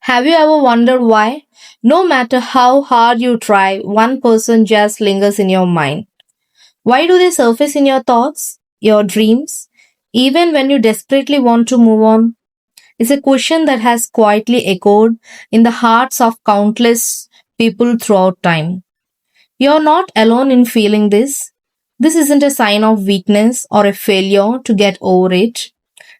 Have you ever wondered why? No matter how hard you try, one person just lingers in your mind. Why do they surface in your thoughts, your dreams, even when you desperately want to move on? It's a question that has quietly echoed in the hearts of countless people throughout time. You're not alone in feeling this. This isn't a sign of weakness or a failure to get over it.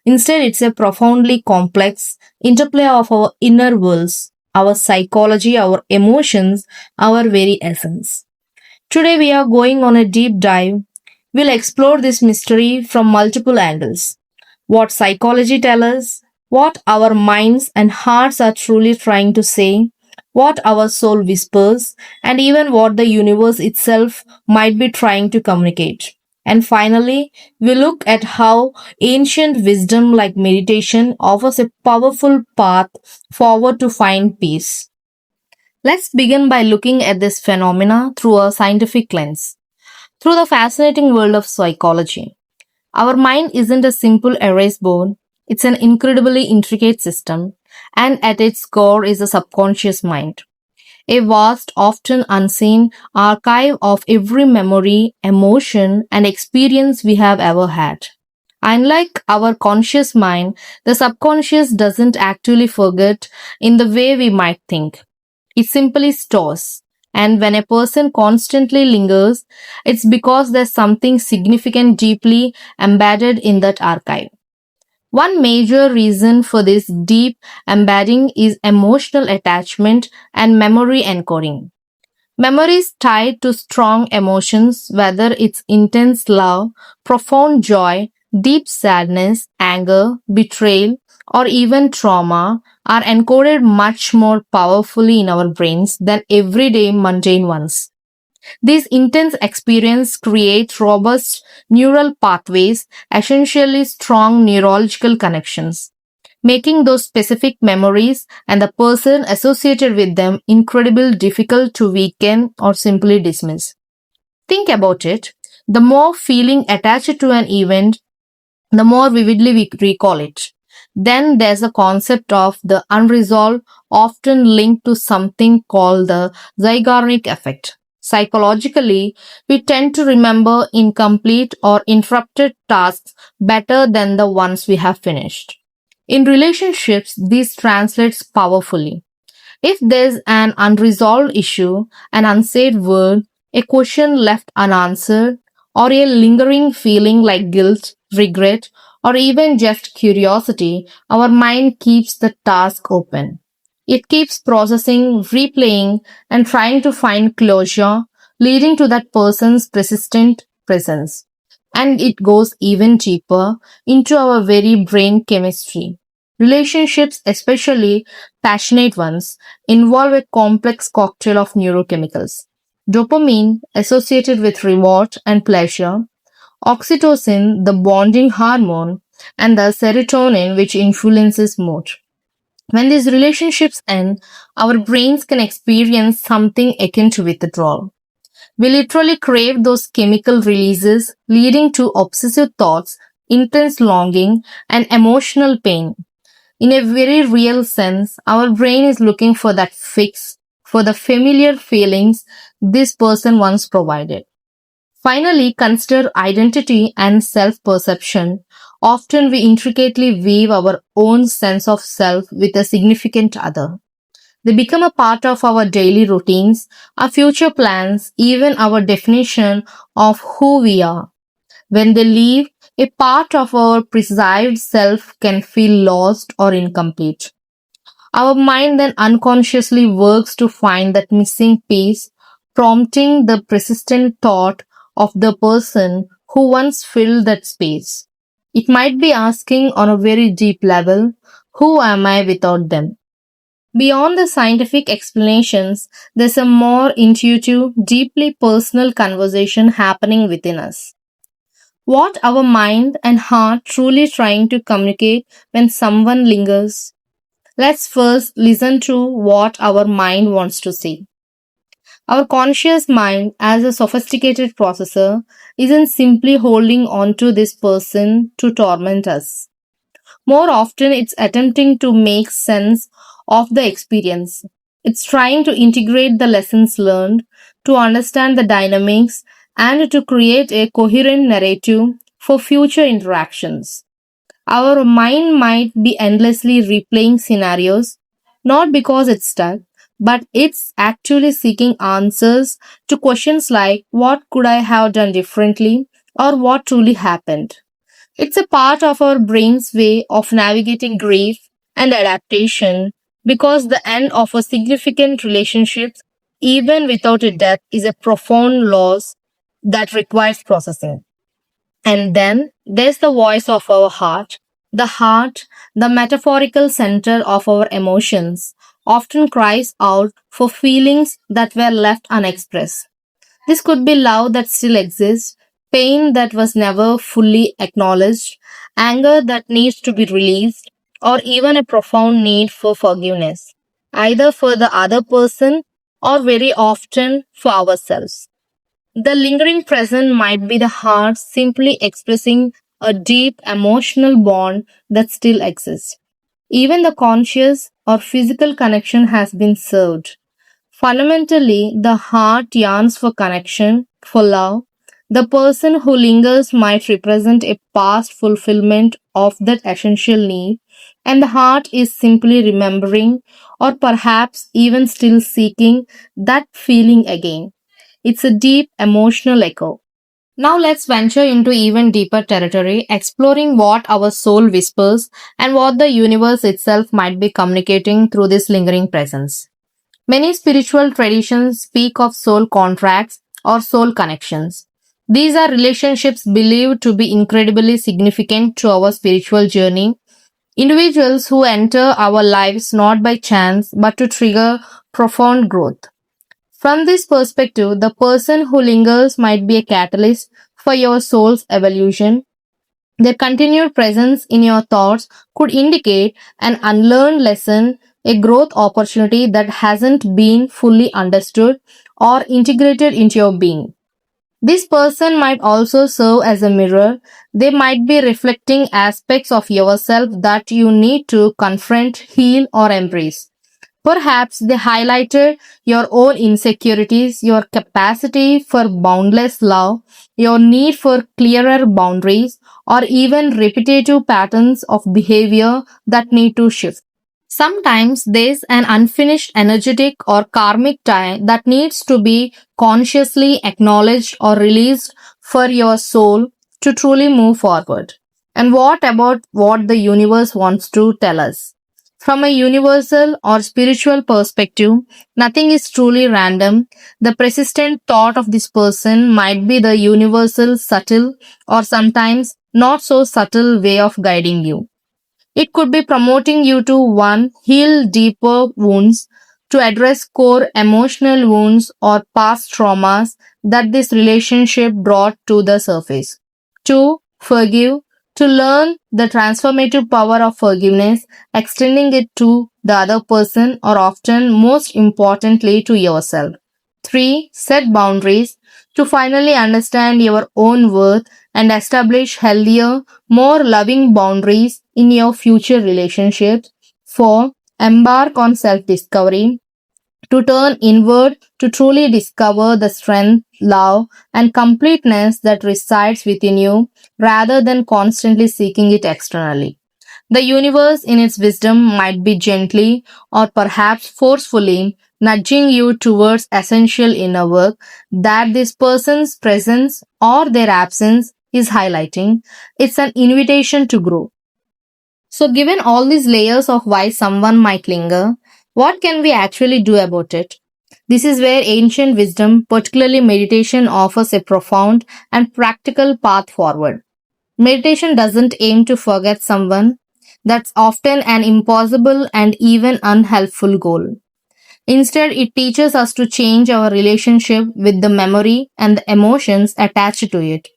Instead, it's a profoundly complex interplay of our inner worlds, our psychology, our emotions, our very essence. Today, we are going on a deep dive. We'll explore this mystery from multiple angles. What psychology tells us, what our minds and hearts are truly trying to say, what our soul whispers, and even what the universe itself might be trying to communicate. And finally, we look at how ancient wisdom like meditation offers a powerful path forward to find peace. Let's begin by looking at this phenomena through a scientific lens. Through the fascinating world of psychology. Our mind isn't a simple erase board, it's an incredibly intricate system, and at its core is a subconscious mind. A vast, often unseen archive of every memory, emotion, and experience we have ever had. Unlike our conscious mind, the subconscious doesn't actually forget in the way we might think. It simply stores. And when a person constantly lingers, it's because there's something significant deeply embedded in that archive. One major reason for this deep embedding is emotional attachment and memory encoding. Memory is tied to strong emotions, whether it's intense love, profound joy, deep sadness, anger, betrayal, or even trauma, are encoded much more powerfully in our brains than everyday mundane ones. These intense experiences create robust neural pathways, essentially strong neurological connections, making those specific memories and the person associated with them incredibly difficult to weaken or simply dismiss. Think about it. The more feeling attached to an event, the more vividly we recall it. Then there's the concept of the unresolved, often linked to something called the Zeigarnik Effect. Psychologically, we tend to remember incomplete or interrupted tasks better than the ones we have finished. In relationships, this translates powerfully. If there's an unresolved issue, an unsaid word, a question left unanswered, or a lingering feeling like guilt, regret, or even just curiosity, our mind keeps the task open. It keeps processing, replaying, and trying to find closure, leading to that person's persistent presence. And it goes even deeper into our very brain chemistry. Relationships, especially passionate ones, involve a complex cocktail of neurochemicals. Dopamine, associated with reward and pleasure, oxytocin, the bonding hormone, and the serotonin, which influences mood. When these relationships end, our brains can experience something akin to withdrawal. We literally crave those chemical releases, leading to obsessive thoughts, intense longing, and emotional pain. In a very real sense, our brain is looking for that fix, for the familiar feelings this person once provided. Finally, consider identity and self perception. Often we intricately weave our own sense of self with a significant other. They become a part of our daily routines, our future plans, even our definition of who we are. When they leave, a part of our perceived self can feel lost or incomplete. Our mind then unconsciously works to find that missing piece, prompting the persistent thought of the person who once filled that space. It might be asking on a very deep level, who am I without them? Beyond the scientific explanations, there's a more intuitive, deeply personal conversation happening within us. What our mind and heart truly trying to communicate when someone lingers? Let's first listen to what our mind wants to say. Our conscious mind, as a sophisticated processor, isn't simply holding on to this person to torment us. More often, it's attempting to make sense of the experience. It's trying to integrate the lessons learned, to understand the dynamics, and to create a coherent narrative for future interactions. Our mind might be endlessly replaying scenarios, not because it's stuck, but it's actually seeking answers to questions like what could I have done differently or what truly happened. It's a part of our brain's way of navigating grief and adaptation because the end of a significant relationship, even without a death, is a profound loss that requires processing. And then there's the voice of our heart, the metaphorical center of our emotions, often cries out for feelings that were left unexpressed. This could be love that still exists, pain that was never fully acknowledged, anger that needs to be released, or even a profound need for forgiveness, either for the other person or very often for ourselves. The lingering present might be the heart simply expressing a deep emotional bond that still exists. Even the conscious or physical connection has been served. Fundamentally, the heart yearns for connection, for love. The person who lingers might represent a past fulfillment of that essential need, and the heart is simply remembering or perhaps even still seeking that feeling again. It's a deep emotional echo. Now let's venture into even deeper territory, exploring what our soul whispers and what the universe itself might be communicating through this lingering presence. Many spiritual traditions speak of soul contracts or soul connections. These are relationships believed to be incredibly significant to our spiritual journey. Individuals who enter our lives not by chance but to trigger profound growth. From this perspective, the person who lingers might be a catalyst for your soul's evolution. Their continued presence in your thoughts could indicate an unlearned lesson, a growth opportunity that hasn't been fully understood or integrated into your being. This person might also serve as a mirror. They might be reflecting aspects of yourself that you need to confront, heal, or embrace. Perhaps they highlighted your own insecurities, your capacity for boundless love, your need for clearer boundaries, or even repetitive patterns of behavior that need to shift. Sometimes there's an unfinished energetic or karmic tie that needs to be consciously acknowledged or released for your soul to truly move forward. And what about what the universe wants to tell us? From a universal or spiritual perspective, nothing is truly random. The persistent thought of this person might be the universal, subtle, or sometimes not so subtle way of guiding you. It could be promoting you to one, heal deeper wounds, to address core emotional wounds or past traumas that this relationship brought to the surface. Two, forgive, to learn the transformative power of forgiveness, extending it to the other person or often most importantly to yourself. Three, set boundaries, to finally understand your own worth and establish healthier, more loving boundaries in your future relationships. 4. Embark on self discovery, to turn inward to truly discover the strength, love, and completeness that resides within you rather than constantly seeking it externally. The universe, in its wisdom, might be gently or perhaps forcefully nudging you towards essential inner work that this person's presence or their absence is highlighting. It's an invitation to grow. So, given all these layers of why someone might linger, what can we actually do about it? This is where ancient wisdom, particularly meditation, offers a profound and practical path forward. Meditation doesn't aim to forget someone. That's often an impossible and even unhelpful goal. Instead, it teaches us to change our relationship with the memory and the emotions attached to it.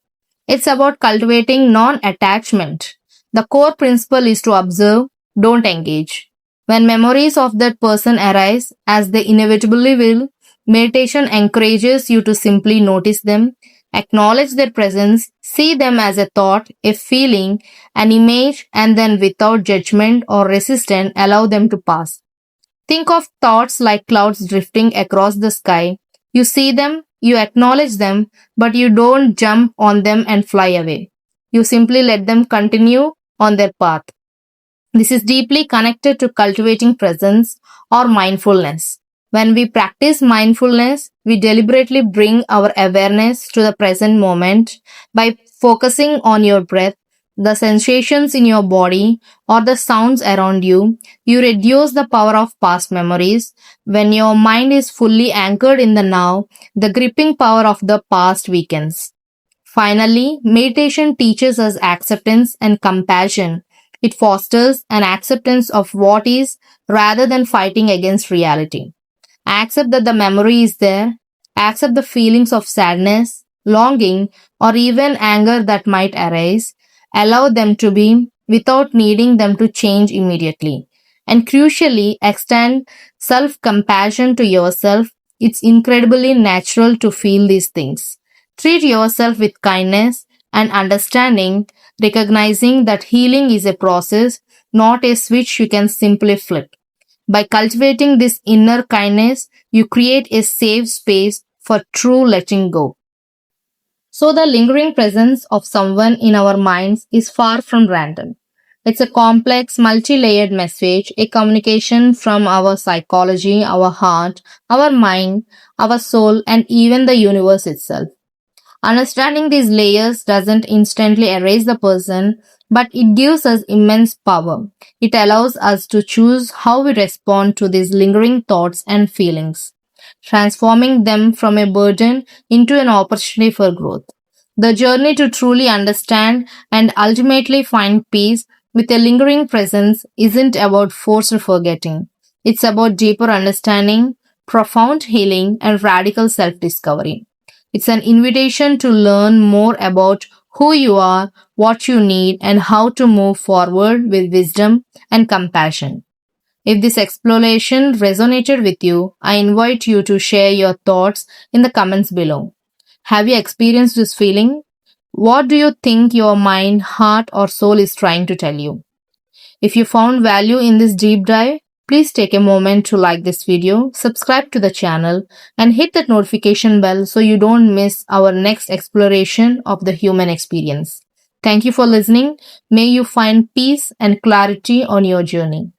It's about cultivating non attachment. The core principle is to observe, don't engage. When memories of that person arise, as they inevitably will, meditation encourages you to simply notice them, acknowledge their presence, see them as a thought, a feeling, an image, and then without judgment or resistance, allow them to pass. Think of thoughts like clouds drifting across the sky. You see them, you acknowledge them, but you don't jump on them and fly away. You simply let them continue on their path. This is deeply connected to cultivating presence or mindfulness. When we practice mindfulness, we deliberately bring our awareness to the present moment by focusing on your breath, the sensations in your body, or the sounds around you. You reduce the power of past memories. When your mind is fully anchored in the now, the gripping power of the past weakens. Finally, meditation teaches us acceptance and compassion. It fosters an acceptance of what is rather than fighting against reality. Accept that the memory is there. Accept the feelings of sadness, longing, or even anger that might arise. Allow them to be without needing them to change immediately. And crucially, extend self compassion to yourself. It's incredibly natural to feel these things. Treat yourself with kindness and understanding, recognizing that healing is a process, not a switch you can simply flip. By cultivating this inner kindness, you create a safe space for true letting go. So, the lingering presence of someone in our minds is far from random. It's a complex, multi layered message, a communication from our psychology, our heart, our mind, our soul, and even the universe itself. Understanding these layers doesn't instantly erase the person, but it gives us immense power. It allows us to choose how we respond to these lingering thoughts and feelings, transforming them from a burden into an opportunity for growth. The journey to truly understand and ultimately find peace with a lingering presence isn't about forced forgetting. It's about deeper understanding, profound healing, and radical self discovery. It's an invitation to learn more about who you are, what you need, and how to move forward with wisdom and compassion. If this exploration resonated with you, I invite you to share your thoughts in the comments below. Have you experienced this feeling? What do you think your mind, heart, or soul is trying to tell you? If you found value in this deep dive, please take a moment to like this video, subscribe to the channel, and hit that notification bell so you don't miss our next exploration of the human experience. Thank you for listening. May you find peace and clarity on your journey.